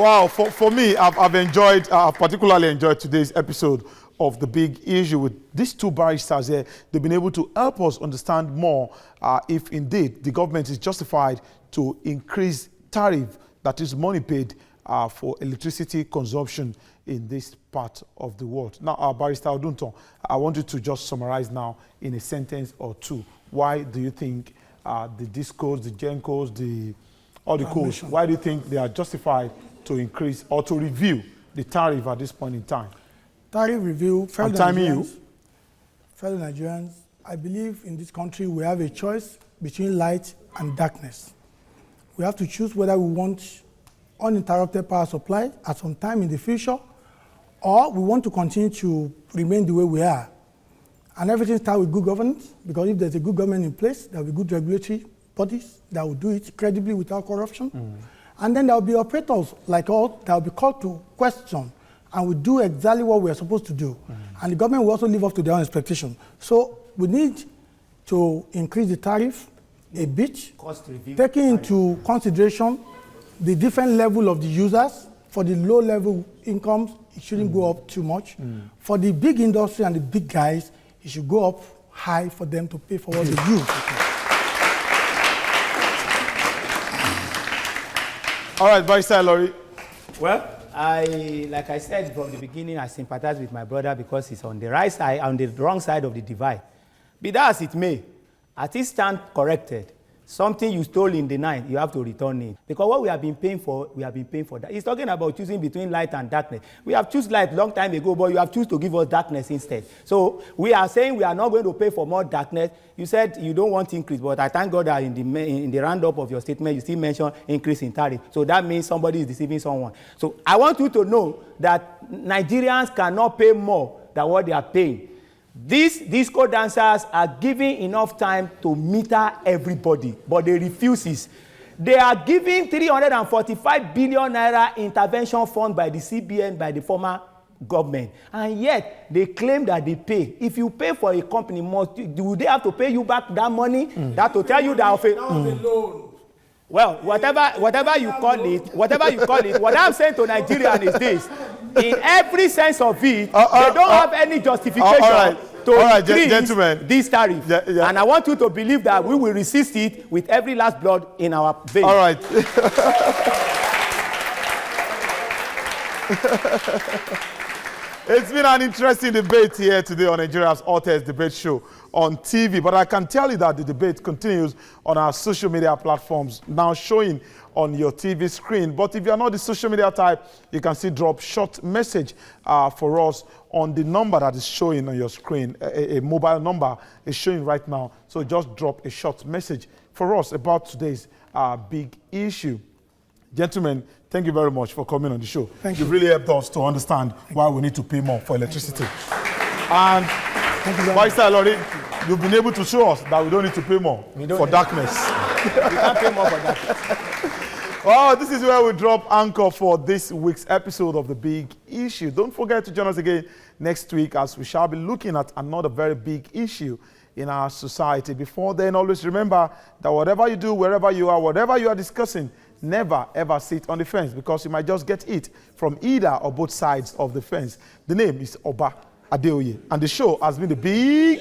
Wow, for me, I've particularly enjoyed today's episode of The Big Issue with these two barristers here. They've been able to help us understand more if indeed the government is justified to increase tariff, that is money paid for electricity consumption in this part of the world. Now, Barrister Odunton, I want you to just summarize now in a sentence or two. Why do you think the discos, the GENCOs, all the codes, why do you think they are justified to increase or to review the tariff at this point in time? Tariff review, fellow Nigerians, I believe in this country we have a choice between light and darkness. We have to choose whether we want uninterrupted power supply at some time in the future, or we want to continue to remain the way we are. And everything starts with good governance, because if there's a good government in place, there will be good regulatory bodies that will do it credibly without corruption. And then there will be operators like us that will be called to question and will do exactly what we are supposed to do. And the government will also live up to their own expectation. So we need to increase the tariff a bit, taking into consideration the different level of the users. For the low level incomes, it shouldn't go up too much. For the big industry and the big guys, it should go up high for them to pay for what they use. All right, Barrister Laurie. Well, like I said from the beginning, I sympathize with my brother because he's on the right side, on the wrong side of the divide. Be that as it may, at this stand corrected, something you stole in the night, you have to return it. Because what we have been paying for that. He's talking about choosing between light and darkness. We have chosen light long time ago, but you have chosen to give us darkness instead. So we are saying we are not going to pay for more darkness. You said you don't want increase, but I thank God that in the roundup of your statement, you still mention increase in tariff. So that means somebody is deceiving someone. So I want you to know that Nigerians cannot pay more than what they are paying. These disco dancers are giving enough time to meter everybody, but they refuse it. They are giving 345 billion naira intervention fund by the CBN, by the former government, and yet they claim that they pay. If you pay for a company, do they have to pay you back that money? That to tell you that of a loan. Well, whatever you call it, what I'm saying to Nigerians is this: in every sense of it, they don't have any justification to increase this tariff. And I want you to believe that we will resist it with every last blood in our veins. All right. It's been an interesting debate here today on Nigeria's hottest debate show on TV. But I can tell you that the debate continues on our social media platforms, now showing on your TV screen. But if you're not the social media type, you can still drop short message for us on the number that is showing on your screen. A mobile number is showing right now. So just drop a short message for us about today's big issue. Gentlemen, thank you very much for coming on the show. Thank you. You've really helped us to understand why we need to pay more for electricity. And Barrister Laurie, you've been able to show us that we don't need to pay more for darkness. We can't pay more for darkness. Well, this is where we drop anchor for this week's episode of The Big Issue. Don't forget to join us again next week as we shall be looking at another very big issue in our society. Before then, always remember that whatever you do, wherever you are, whatever you are discussing, never ever sit on the fence, because you might just get hit from either or both sides of the fence. The name is Oba Adeoye, and the show has been The Big